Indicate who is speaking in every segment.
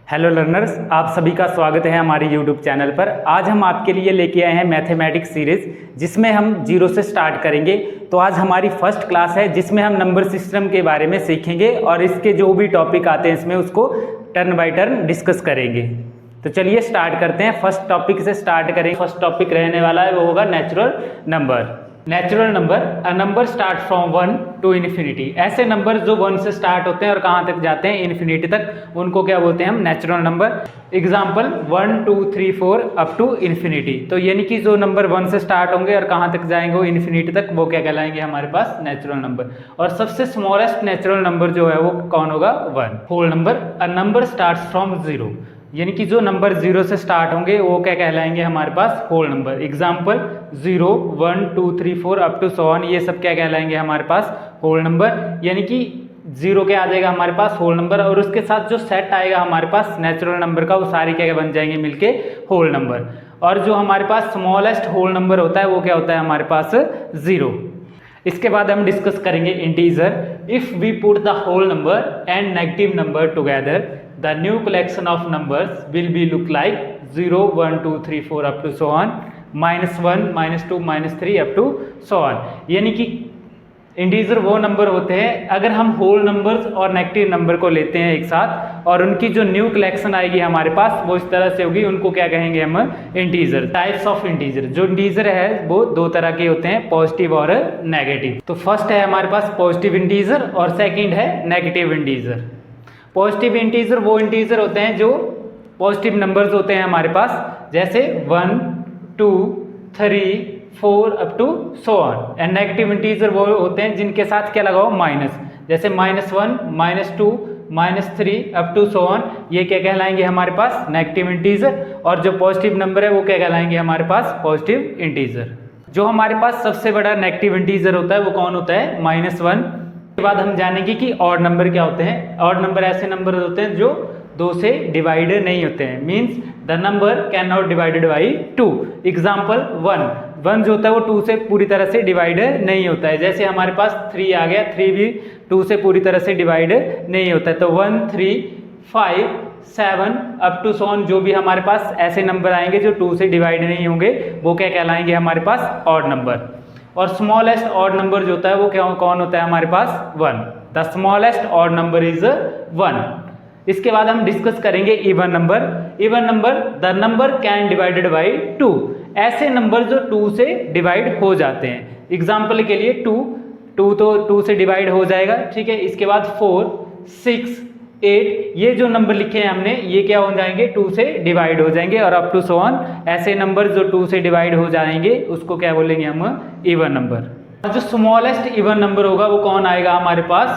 Speaker 1: Hello learners, आप सभी का स्वागत है हमारे यूट्यूब चैनल पर। आज हम आपके लिए लेके आए हैं मैथमेटिक्स सीरीज़, जिसमें हम जीरो से स्टार्ट करेंगे। तो आज हमारी फर्स्ट क्लास है जिसमें हम नंबर सिस्टम के बारे में सीखेंगे और इसके जो भी टॉपिक आते हैं इसमें उसको टर्न बाय टर्न डिस्कस करेंगे। तो चलिए स्टार्ट करते हैं। फर्स्ट टॉपिक से स्टार्ट करेंगे। फर्स्ट टॉपिक रहने वाला है वो होगा natural number. Natural number, a number start from 1 to infinity. ऐसे नंबर जो 1 से स्टार्ट होते हैं और कहाँ तक जाते हैं, इन्फिनिटी तक, उनको क्या बोलते हैं हम, natural number. Example 1 2 3 4 up to infinity. तो यानी कि जो नंबर 1 से स्टार्ट होंगे और कहाँ तक जाएंगे वो इन्फिनिटी तक, वो क्या कहलाएंगे हमारे पास, नेचुरल नंबर। और सबसे स्मॉलेस्ट नेचुरल नंबर जो है वो कौन होगा, 1। Whole number, a number start from 0। यानी कि जो नंबर 0 से स्टार्ट होंगे वो क्या कहलाएंगे हमारे पास, whole number. Example 0 1 2 3 4 up to so on, ये सब क्या कहलाएंगे हमारे पास, होल नंबर। यानी कि 0 क्या आ जाएगा हमारे पास, होल नंबर, और उसके साथ जो सेट आएगा हमारे पास नेचुरल नंबर का, वो सारे क्या बन जाएंगे मिलके होल नंबर। और जो हमारे पास स्मॉलेस्ट होल नंबर होता है वो क्या होता है हमारे पास, 0। इसके बाद हम डिस्कस करेंगे integer. If we put the whole number and negative number together, the new collection of numbers will be look like 0 1 2 3 4 up to so on, -1 -2 -3 up to so on। यानी कि इंटीजर वो नंबर होते हैं, अगर हम whole numbers और negative number को लेते हैं एक साथ और उनकी जो न्यू कलेक्शन आएगी हमारे पास वो इस तरह से होगी, उनको क्या कहेंगे हम, इंटीजर। टाइप्स ऑफ इंटीजर, जो इंटीजर है वो दो तरह के होते हैं, पॉजिटिव और नेगेटिव। तो फर्स्ट है हमारे पास पॉजिटिव इंटीजर और सेकेंड है नेगेटिव इंटीजर। पॉजिटिव इंटीजर वो इंटीजर होते हैं जो पॉजिटिव नंबर्स होते हैं हमारे पास, जैसे 1 2 3 4 up to so on. And negative integer वो होते हैं जिनके साथ क्या लगाओ, माइनस, जैसे -1 -2 -3 अप टू सो ऑन। ये क्या कहलाएंगे हमारे पास, नेगेटिव इंटीजर। और जो पॉजिटिव नंबर है वो क्या कहलाएंगे हमारे पास, पॉजिटिव इंटीजर। जो हमारे पास सबसे बड़ा नेगेटिव इंटीजर होता है वो कौन होता है, -1। के बाद हम जानेंगे कि ऑड नंबर क्या होते हैं। ऑड नंबर ऐसे नंबर होते हैं जो 2 से डिवाइड नहीं होते हैं, means the number can not divided by 2। Example 1 जो होता है वो 2 से पूरी तरह से डिवाइड नहीं होता है। जैसे हमारे पास 3 आ गया, 3 भी 2 से पूरी तरह से डिवाइड नहीं होता है। तो 1 3 5 7 अप टू सो ऑन, जो भी हमारे पास ऐसे नंबर आएंगे जो 2 से डिवाइड नहीं होंगे वो क्या कहलाएंगे हमारे पास, ऑड नंबर। और स्मॉलेस्ट ऑड नंबर जो होता है वो क्या कौन होता है हमारे पास, 1। The smallest odd number is 1। इसके बाद हम डिस्कस करेंगे even number. Even number, the number can divided by 2। ऐसे नंबर जो 2 से डिवाइड हो जाते हैं। एग्जाम्पल के लिए 2 तो 2 से डिवाइड हो जाएगा, ठीक है। इसके बाद 4 6 8, ये जो नंबर लिखे हैं हमने ये क्या हो जाएंगे, 2 से डिवाइड हो जाएंगे। और अप टू सो ऑन, ऐसे नंबर जो 2 से डिवाइड हो जाएंगे उसको क्या बोलेंगे हम, इवन नंबर। जो स्मॉलेस्ट इवन नंबर होगा वो कौन आएगा हमारे पास,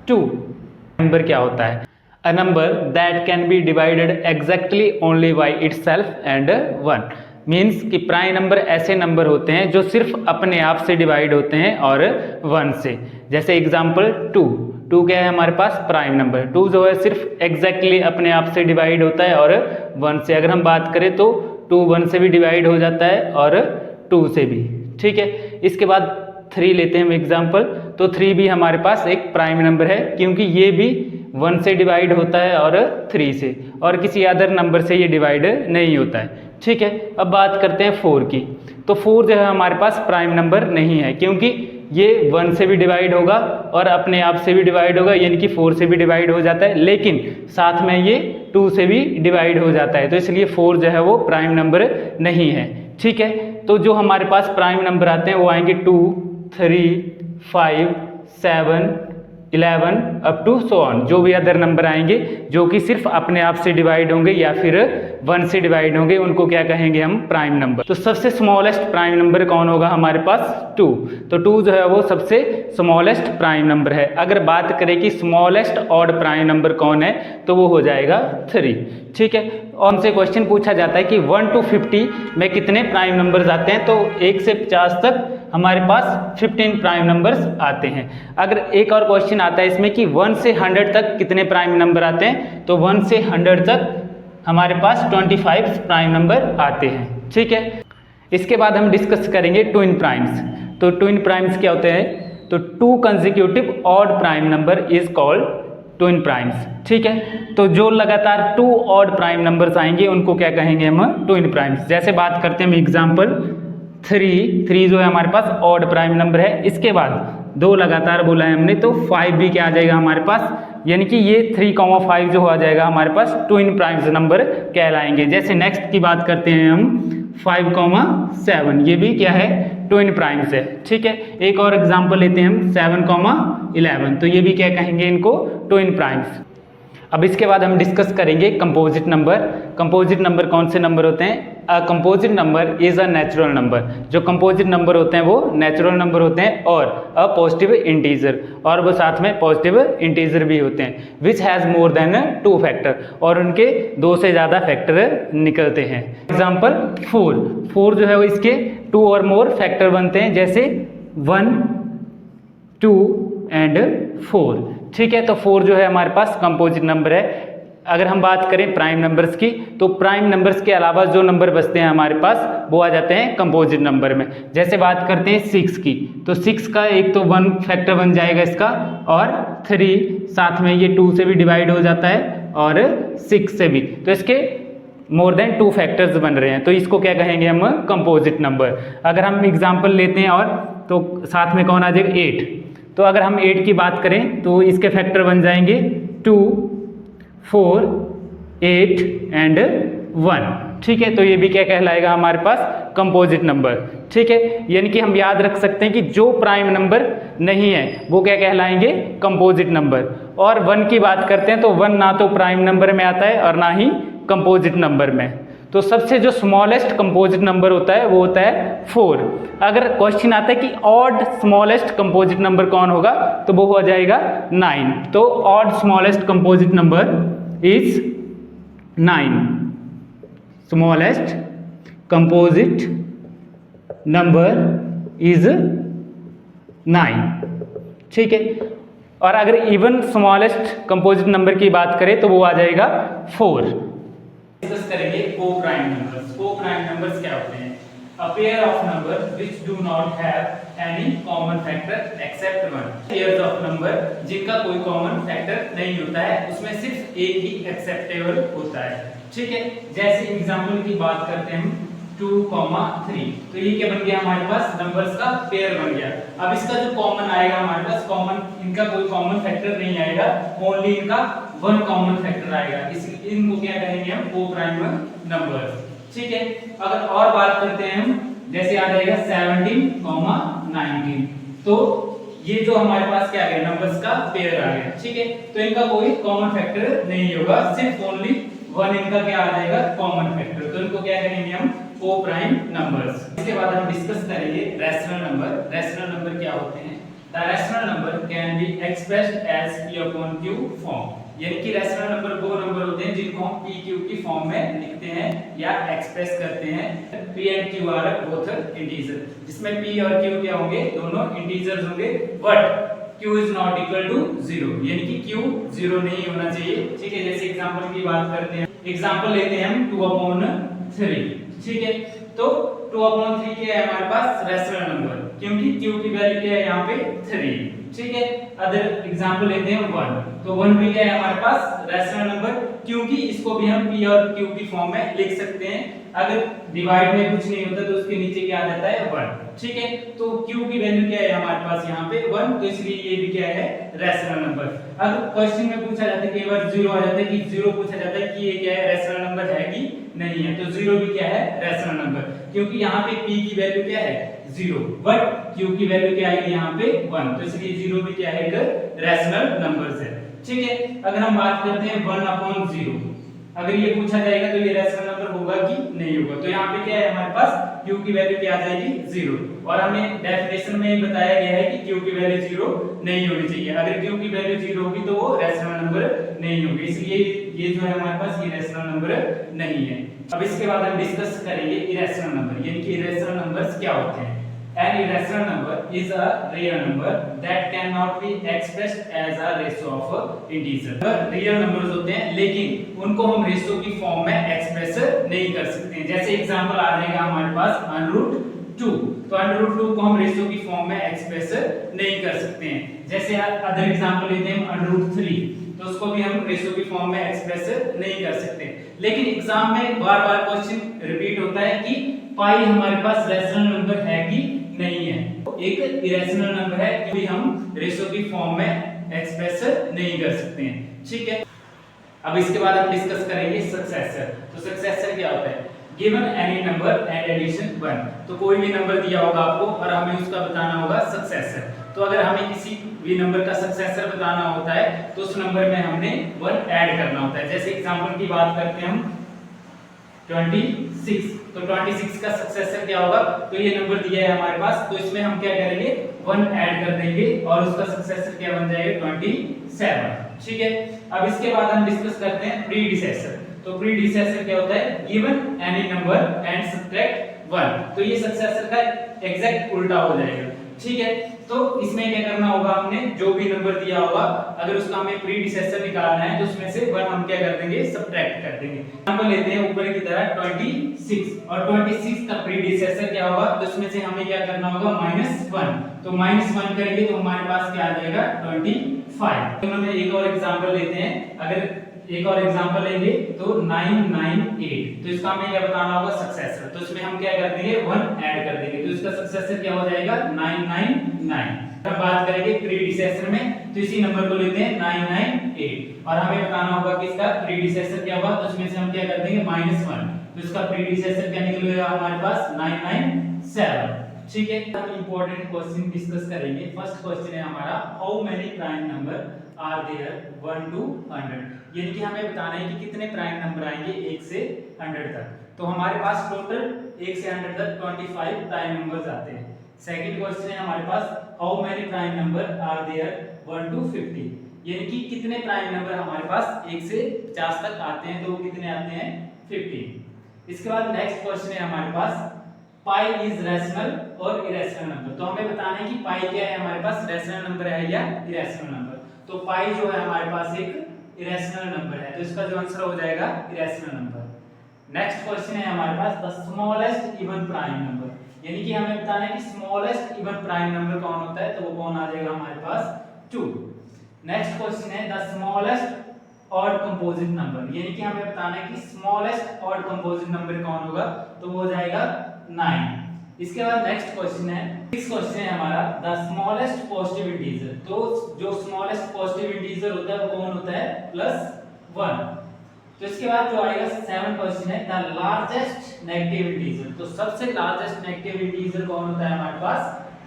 Speaker 1: 2। नंबर क्या होता है, a number that can be divided exactly only by itself and 1। Means कि प्राइम नंबर ऐसे नंबर होते हैं जो सिर्फ अपने आप से डिवाइड होते हैं और 1 से। जैसे एग्जाम्पल 2 क्या है हमारे पास, प्राइम नंबर। 2 जो है सिर्फ एग्जैक्टली अपने आप से डिवाइड होता है और 1 से। अगर हम बात करें तो 2 1 से भी डिवाइड हो जाता है और 2 से भी, ठीक है। इसके बाद 3 लेते हैं हम एग्जाम्पल। तो 3 भी हमारे पास एक प्राइम नंबर है, क्योंकि ये भी 1 से डिवाइड होता है और 3 से, और किसी अदर नंबर से ये डिवाइड नहीं होता है, ठीक है। अब बात करते हैं 4 की। तो 4 जो है हमारे पास प्राइम नंबर नहीं है, क्योंकि ये 1 से भी डिवाइड होगा और अपने आप से भी डिवाइड होगा, यानी कि 4 से भी डिवाइड हो जाता है, लेकिन साथ में ये 2 से भी डिवाइड हो जाता है। तो इसलिए 4 जो है वो प्राइम नंबर नहीं है, ठीक है। तो जो हमारे पास प्राइम नंबर आते हैं वो आएंगे 2 3 5 7 11 अप टू सो ऑन। जो भी अदर नंबर आएंगे जो कि सिर्फ अपने आप से डिवाइड होंगे या फिर 1 से डिवाइड होंगे, उनको क्या कहेंगे हम, प्राइम नंबर। तो सबसे स्मॉलेस्ट प्राइम नंबर कौन होगा हमारे पास, 2। तो 2 जो है वो सबसे स्मॉलेस्ट प्राइम नंबर है। अगर बात करें कि स्मॉलेस्ट ऑड प्राइम नंबर कौन है, तो वो हो जाएगा 3, ठीक है। और हमसे क्वेश्चन पूछा जाता है कि 1 to 50 में कितने प्राइम नंबर्स आते हैं, तो 1 से 50 तक हमारे पास 15 प्राइम नंबर्स आते हैं। अगर एक और क्वेश्चन आता है इसमें कि 1 से 100 तक कितने प्राइम नंबर आते हैं, तो 1 से 100 तक हमारे पास 25 प्राइम नंबर आते हैं, ठीक है। इसके बाद हम डिस्कस करेंगे ट्विन प्राइम्स। तो ट्विन प्राइम्स क्या होते हैं, तो 2 consecutive odd prime number is called twin primes. ठीक है, तो जो लगातार 2 ऑड प्राइम नंबर्स आएंगे उनको क्या कहेंगे हम, ट्विन प्राइम्स। जैसे बात करते हैं हम एग्जाम्पल 3 जो है हमारे पास ऑड प्राइम नंबर है, इसके बाद 2 लगातार बोला है हमने, तो 5 भी क्या आ जाएगा हमारे पास, यानी कि ये 3,5 जो आ जाएगा हमारे पास ट्विन प्राइम्स नंबर कहलाएंगे। जैसे नेक्स्ट की बात करते हैं हम 5,7, ये भी क्या है, ट्विन प्राइम्स है। ठीक है, एक और एग्जांपल लेते हैं हम 7,11, तो ये भी क्या कहेंगे इनको, ट्विन प्राइम्स। अब इसके बाद हम डिस्कस करेंगे कंपोजिट नंबर। कंपोजिट नंबर कौन से नंबर होते हैं? A composite number is a natural number. जो कंपोजिट नंबर होते हैं वो नेचुरल नंबर होते हैं और अ पॉजिटिव इंटीजर, और वो साथ में पॉजिटिव इंटीजर भी होते हैं, which has more than 2 factor, और उनके 2 से ज़्यादा फैक्टर निकलते हैं। एग्जाम्पल 4 जो है वो इसके 2 और मोर फैक्टर बनते हैं, जैसे 1, 2 एंड 4। ठीक है, तो 4 जो है हमारे पास कंपोजिट नंबर है। अगर हम बात करें प्राइम नंबर्स की, तो प्राइम नंबर्स के अलावा जो नंबर बचते हैं हमारे पास वो आ जाते हैं कंपोजिट नंबर में। जैसे बात करते हैं 6 की, तो 6 का एक तो 1 फैक्टर बन जाएगा इसका, और 3 साथ में ये 2 से भी डिवाइड हो जाता है और 6 से भी, तो इसके मोर देन 2 फैक्टर्स बन रहे हैं, तो इसको क्या कहेंगे हम, कंपोजिट नंबर। अगर हम एग्जाम्पल लेते हैं और तो साथ में कौन आ जाएगा, 8। तो अगर हम 8 की बात करें तो इसके फैक्टर बन जाएंगे 2, 4, 8 एंड 1। ठीक है, तो ये भी क्या कहलाएगा हमारे पास, कंपोजिट नंबर। ठीक है, यानी कि हम याद रख सकते हैं कि जो प्राइम नंबर नहीं है वो क्या कहलाएंगे, कंपोजिट नंबर। और 1 की बात करते हैं तो 1 ना तो प्राइम नंबर में आता है और ना ही कंपोजिट नंबर में। तो सबसे जो स्मॉलेस्ट कंपोजिट नंबर होता है वो होता है 4। अगर क्वेश्चन आता है कि ऑड स्मॉलेस्ट कंपोजिट नंबर कौन होगा, तो वो हो जाएगा 9। तो odd smallest composite number is 9। Smallest composite number is 9। ठीक है, और अगर इवन स्मॉलेस्ट कंपोजिट नंबर की बात करें तो वो आ जाएगा 4। डिस्कस करेंगे को-प्राइम नंबर्स। को-प्राइम नंबर्स क्या होते हैं? A pair of numbers which do not have any common factor except 1। Pairs of number जिनका कोई common factor नहीं होता है, उसमें सिर्फ एक ही एक्सेप्टेबल होता है। ठीक है, जैसे एग्जांपल की बात करते हैं हम 2,3, तो ये क्या बन गया हमारे पास, नंबर्स का पेयर बन गया। अब इसका जो कॉमन आएगा हमारे पास, कॉमन, इनका कोई कॉमन फैक्टर नहीं आएगा, ओनली इनका 1 कॉमन फैक्टर आएगा, इसलिए इनको क्या कहेंगे हम, को-प्राइम नंबर्स। ठीक है, अगर और बात करते हैं हम, जैसे आ जाएगा 17,19, तो ये जो हमारे पास क्या आ गया, नंबर्स का पेयर आ गया। ठीक है, तो इनका कोई कॉमन फैक्टर नहीं होगा, सिर्फ ओनली 1 इनका क्या आ जाएगा, कॉमन फैक्टर, तो इनको क्या कहेंगे हम, को-प्राइम नंबर्स। इसके बाद हम डिस्कस करेंगे रैशनल नंबर। रैशनल नंबर क्या होते हैं? The rational number can be expressed as p/q form, यानी कि रैशनल नंबर वो नंबर होते हैं जिनको हम p/q की फॉर्म में लिखते हैं या एक्सप्रेस करते हैं। p and q are both integer, जिसमें p और q क्या होंगे, दोनों इंटीजर्स होंगे, but q is not equal to 0, यानी कि q 0 नहीं होना चाहिए। ठीक है, जैसे एग्जांपल की बात करते हैं, एग्जांपल लेते हैं हम 2/3। ठीक है, तो 2/3 क्या है हमारे पास, रैशनल नंबर, क्योंकि q की वैल्यू क्या है यहाँ पे 3। ठीक है, अदर एग्जांपल लेते हैं 1, तो 1 भी क्या है हमारे पास, रैशनल नंबर, क्योंकि इसको भी हम p और q की फॉर्म में लिख सकते हैं। अगर डिवाइड में कुछ नहीं होता तो उसके नीचे क्या आ जाता है, 1। ठीक है, तो q की वैल्यू क्या है हमारे पास यहाँ पे 1, तो इसलिए ये भी क्या है, रैशनल नंबर। अगर क्वेश्चन में पूछा जाता है, कई बार 0 आ जाता है कि 0 पूछा जाता है कि ये क्या है, रैशनल नंबर है कि नहीं है, तो 0 भी क्या है, रैशनल नंबर, क्योंकि यहाँ पे p की वैल्यू क्या है, 0, बट q की वैल्यू क्या आएगी यहाँ पे 1, तो इसलिए 0 भी क्या है, एक रैशनल नंबर है। ठीक है, अगर हम बात करते हैं 1/0, अगर ये पूछा जाएगा तो ये रैशनल नंबर होगा कि नहीं होगा, तो यहाँ पे क्या है हमारे पास, q की वैल्यू क्या आ जाएगी, 0, और हमें डेफिनेशन में बताया गया है कि q की वैल्यू 0 नहीं होनी चाहिए। अगर q की वैल्यू 0 होगी तो वो रैशनल नंबर नहीं होगी, इसलिए ये जो है हमारे पास, ये रैशनल नंबर नहीं है। अब इसके बाद हम डिस्कस करेंगे इरेशनल नंबर, यानी कि इरेशनल नंबर्स क्या होते हैं। An irrational number is a real number that cannot be expressed as a ratio of integer। Real numbers होते हैं लेकिन उनको हम रेशियो की फॉर्म में एक्सप्रेस नहीं कर सकते हैं। जैसे एग्जांपल आ जाएगा हमारे पास √2, तो √2 को हम रेशियो की फॉर्म में एक्सप्रेस नहीं कर सकते हैं। जैसे अदर एग्जांपल लेते हैं √3, तो उसको भी हम रेशियो की फॉर्म में एक्सप्रेस नहीं कर सकते। लेकिन एग्जाम में बार बार क्वेश्चन रिपीट होता है कि पाई हमारे पास रैशनल नंबर है कि नहीं है, एक इरेशनल नंबर है कि हम रेशियो की फॉर्म में एक्सप्रेस नहीं कर सकते हैं। ठीक है, अब इसके बाद हम डिस्कस करेंगे सक्सेसर। तो सक्सेसर क्या होता है? Given any number and addition 1, तो कोई भी नंबर दिया होगा आपको और हमें उसका बताना होगा सक्सेसर। तो अगर हमें किसी भी नंबर का सक्सेसर बताना होता है तो उस नंबर में हमने 1 ऐड करना होता है। जैसे एग्जांपल की बात करते हैं हम 26, तो 26 का सक्सेसर क्या होगा? तो ये नंबर दिया है हमारे पास, तो इसमें हम क्या करेंगे? 1 ऐड कर देंगे और उसका सक्सेसर क्या बन जाएगा? 27। ठीक है, अब इसके बाद हम डिस्कस करते हैं प्रीडिसेसर। तो प्रीडिसेसर क्या होता है? Given any number and subtract 1, तो ये सक्सेसर का एग्जैक्ट उल्टा हो जाएगा। ठीक है, तो इसमें क्या करना होगा? हमने जो भी नंबर दिया होगा अगर उसका हमें प्रीडिसेसर निकालना है तो उसमें से 1 हम क्या कर देंगे? सब्ट्रैक्ट कर देंगे। एग्जांपल लेते हैं ऊपर की तरह 26, और 26 का प्रीडिसेसर क्या होगा? तो इसमें से हमें क्या करना होगा? -1, तो -1 करेंगे तो हमारे पास क्या आ जाएगा? 25। तो हम एक और एग्जांपल लेते हैं, अगर एक और एग्जांपल लेंगे तो 998, तो इसका हमें क्या बताना होगा? सक्सेसर, तो इसमें हम क्या कर देंगे? 1 ऐड कर देंगे, तो इसका सक्सेसर क्या हो जाएगा? 999। अब बात करेंगे प्रीडिसेसर में, तो इसी नंबर को लेते हैं 998 और हमें बताना होगा कि इसका प्रीडिसेसर क्या होगा, तो इसमें से हम क्या कर देंगे? -1, तो इसका प्रीडिसेसर क्या निकलेगा हमारे पास? 997। ठीक है, हम इंपॉर्टेंट क्वेश्चन डिस्कस करेंगे। फर्स्ट क्वेश्चन है हमारा, how many prime number are there 1 to 100, यानी कि हमें बताना है कि कितने प्राइम नंबर आएंगे 1 से 100 तक। तो हमारे पास टोटल 1 से 100 तक 25 प्राइम नंबर्स आते हैं। सेकंड क्वेश्चन है हमारे पास, how many prime number are there 1 to 50, यानी कि कितने प्राइम नंबर हमारे पास 1 से 50 तक आते हैं, तो वो कितने आते हैं? 50। इसके बाद नेक्स्ट क्वेश्चन है हमारे पास, पाई इज रैशनल और इरेशनल नंबर, तो हमें बताना है कि पाई क्या है हमारे पास? रैशनल नंबर है या इरेशनल नंबर। तो पाई जो है हमारे पास एक इरेशनल नंबर है, तो इसका जो आंसर हो जाएगा इरेशनल नंबर। नेक्स्ट क्वेश्चन है हमारे पास, the smallest even prime number, यानी कि हमें बताना है कि स्मॉलेस्ट इवन प्राइम नंबर कौन होता है, तो वो कौन आ जाएगा हमारे पास? 2। नेक्स्ट क्वेश्चन है, the smallest odd composite number, यानी कि हमें बताना है कि स्मॉलेस्ट ऑड कंपोजिट नंबर कौन होगा, तो वो हो जाएगा 9। इसके बाद नेक्स्ट क्वेश्चन है, नेक्स्ट क्वेश्चन है हमारा, द स्मॉलेस्ट पॉजिटिव इंटीजर, तो जो स्मॉलेस्ट पॉजिटिव इंटीजर होता है वो कौन होता है? +1। तो इसके बाद जो आएगा 7 क्वेश्चन है, द लार्जेस्ट नेगेटिव इंटीजर, तो सबसे लार्जेस्ट नेगेटिव इंटीजर कौन होता है हमारे पास?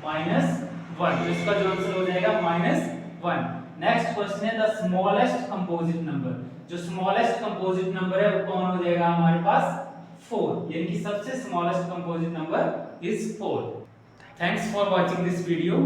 Speaker 1: -1, तो इसका जो आंसर हो जाएगा -1। नेक्स्ट क्वेश्चन है, द स्मॉलेस्ट कंपोजिट नंबर, जो स्मॉलेस्ट कंपोजिट नंबर है वो कौन हो जाएगा हमारे पास? 4, यानी कि सबसे smallest composite number is 4। Thanks for watching this video.